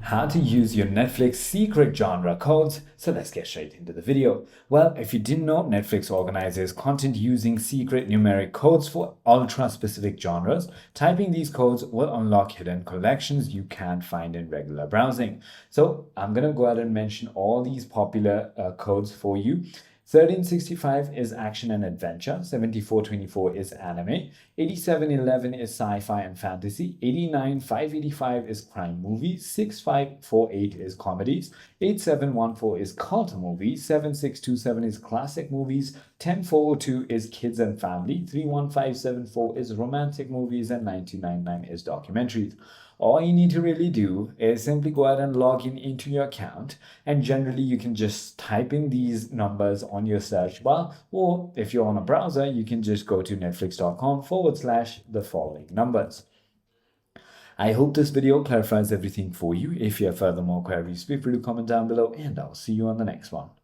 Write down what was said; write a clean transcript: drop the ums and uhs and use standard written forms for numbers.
How to use your Netflix secret genre codes. So let's get straight into the video. Well, if you didn't know, Netflix organizes content using secret numeric codes for ultra specific genres. Typing these codes will unlock hidden collections you can't find in regular browsing. So I'm going to go ahead and mention all these popular codes for you. 1365 is action and adventure, 7424 is anime, 8711 is sci-fi and fantasy, 89585 is crime movies, 6548 is comedies, 8714 is cult movies, 7627 is classic movies, 10402 is kids and family, 31574 is romantic movies, and 9299 is documentaries. All you need to really do is simply go ahead and log in into your account, and generally you can just type in these numbers on your search bar, or if you're on a browser you can just go to netflix.com/the following numbers. I hope this video clarifies everything for you. If you have further more queries, feel free to comment down below, and I'll see you on the next one.